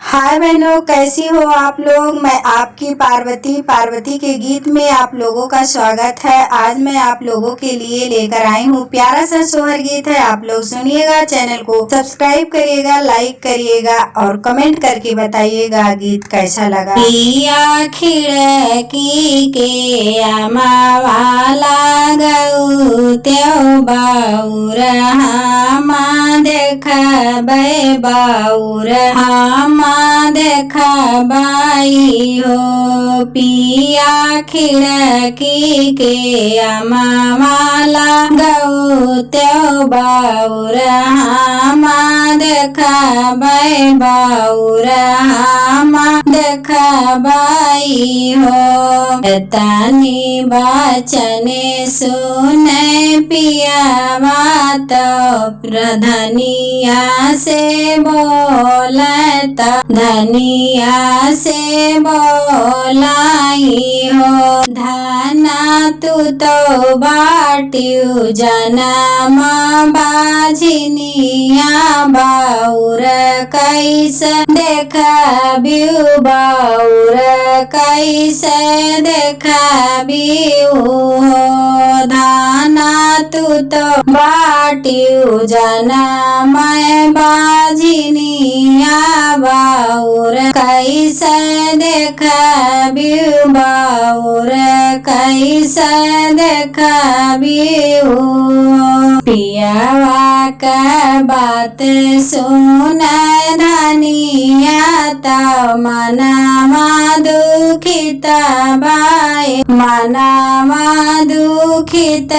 हाय बहनों, कैसी हो आप लोग। मैं आपकी पार्वती के गीत में आप लोगों का स्वागत है। आज मैं आप लोगों के लिए लेकर आई हूँ प्यारा सा सोहर गीत है। आप लोग सुनिएगा, चैनल को सब्सक्राइब करिएगा, लाइक करिएगा और कमेंट करके बताइएगा गीत कैसा लगा। पिया खिड़की के अमावाला गऊ त्यो बाउर हामा देखबै बाउर हामा देखबाई हो। पिया खिड़की के अमावाला गऊ त्यो बाउर हामा देखबै बाउर हामा देखबाई हो। तनी बचने सुने पियावा तो प्रधनिया से बोलता धनिया से बोलाई हो। धना तू तो बाटियू जनम बाझिनिया बाउर कैसे देखबियू बाउर कैसे देखबियू हो। धाना तू तो बाटियू जनम बाझिनिया बाउर कैसे देखबियू बाउर कैसे देखबियू। पियावा का बात सुन धनिया तो मनमा दुखित भाई मनमा दुखित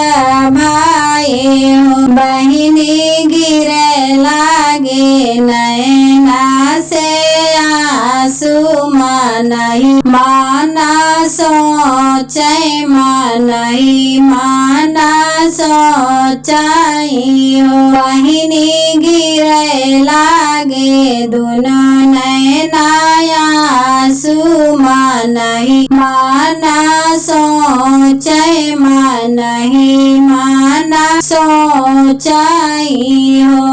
भाई हो। बहिनी गिरे लागे नैना से आंसू मनहि माना सोचै मनहि माना सोचै हो। बहिनी गिरे लागे दुनो नैना आंसू मनहि माना सोचै मनहि माना सोचै हो।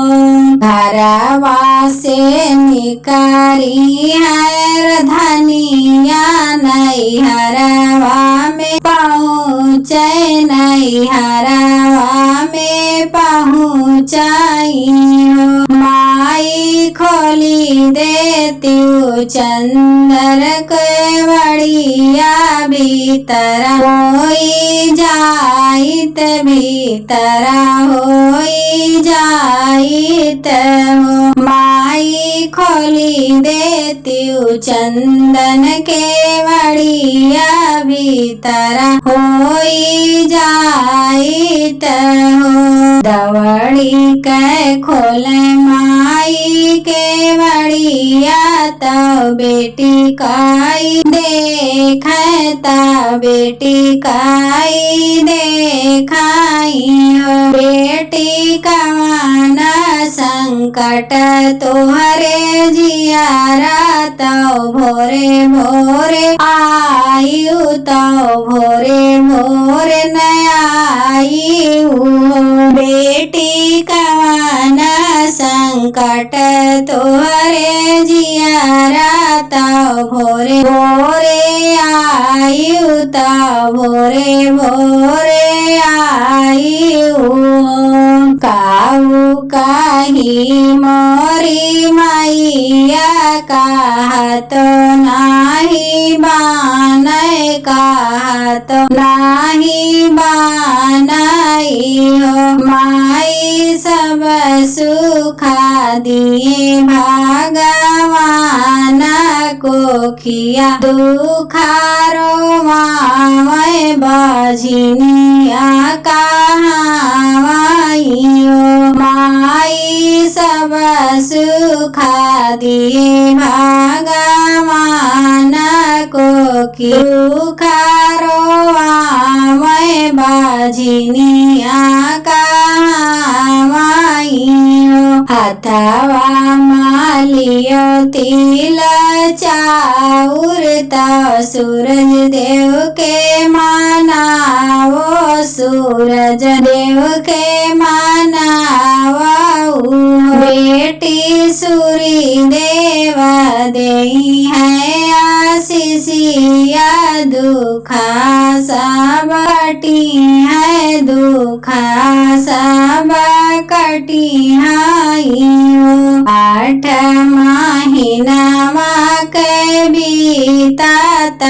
घरवा से निकारी है धनिया नैहरवा में पहुँचे नैहरवा में पहुँचाई हो। माई खोली देती चंदर के बड़िया भीतर होई जाइत भीतर होई जाइत हो। माई खोली देती चंदन के बड़िया भीतर होई जाइत हो। दवड़ी के खोले माई के बड़िया तो बेटी काई देखता बेटी काई देखाई हो। बेटी कमाना संकट तोहरे जियारा तो भोरे भोरे आयु तो भोरे भोरे न आयु। बेटी कमाना संकट तोहरे जियारा तो भोरे भोरे आयु तो भोरे भोरे आयु। काऊ काही मोरी मैया कहत नाही बानै कहत नाही बानै हो। माई सब सुखा दिए भगवान कोखिया दुखारो मावै बझिनिया कहावाई हो। माई सब सुखा दिए भगवान कोखिया दुखारो मावै बझिनिया कहावाई हो। अथवा मालियो तिल चाउर त सूरज देव के मनावो, सूरज देव के मनावो। बेटी सूरी देव देई है आशीषिया, दुखा सब कटी है, दुखा सब कटी है। 8 महीनावा के बीतात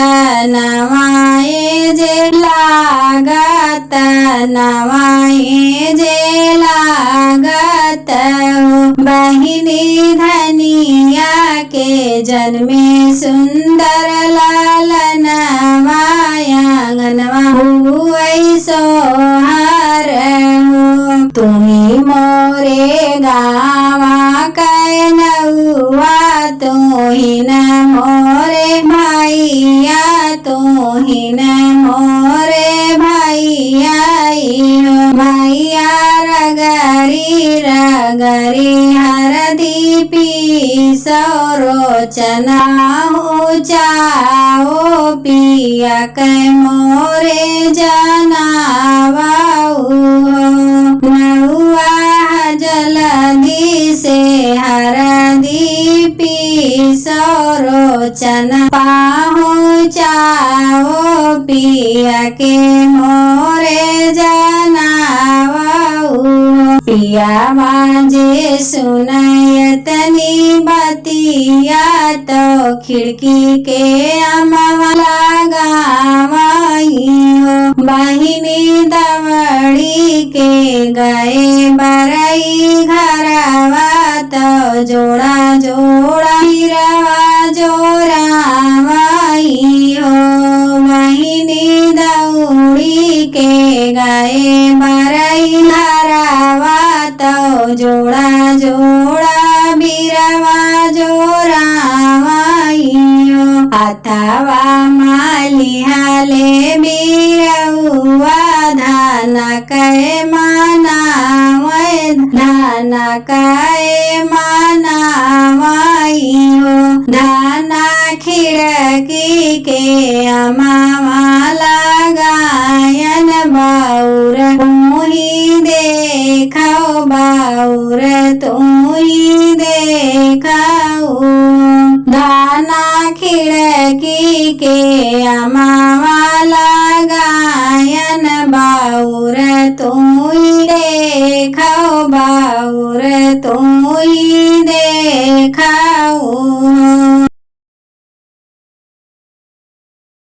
नवाए जे लागत, नवाए जे लागत। बहिनी धनिया के जन्मे सुंदर लालनवा, आंगनवा हुई सोहर हो। तुम्ही मोरे गावा कैनउआ, तुही न मोरे भैया, तुही न मोरे भैया। भैया रगरी रगरी हरदी पीसो, रोचना हो जाओ पिया कै मोरे जनावाऊ। नौआ जल्दी से हरदी पीसो, रोचना पहुँचाओ पिया के मोरे जनावाऊ। पिया बाजे सुनयतनी बतिया, तो खिड़की के अमवा लगावाई हो। बहिनी दवड़ी के गए बरई घरवा, तो जोड़ा जोड़ा हिरवा जोरावाई हो। बहिनी दौड़ी के गए बरई घरवा, तो जोड़ा जोड़ा बिरवा जोरावाई हो। अथवा मालिहाले बिरउआ, धान कै मनावै, धान कै मनावाई हो। धान खिड़की के अमावा लगायन, बाउर तुही देखो, बाउर तुही देखो। धाना खिड़की के अमावा लगायन, बाउर तुही देखो, बाउर तुही देखो।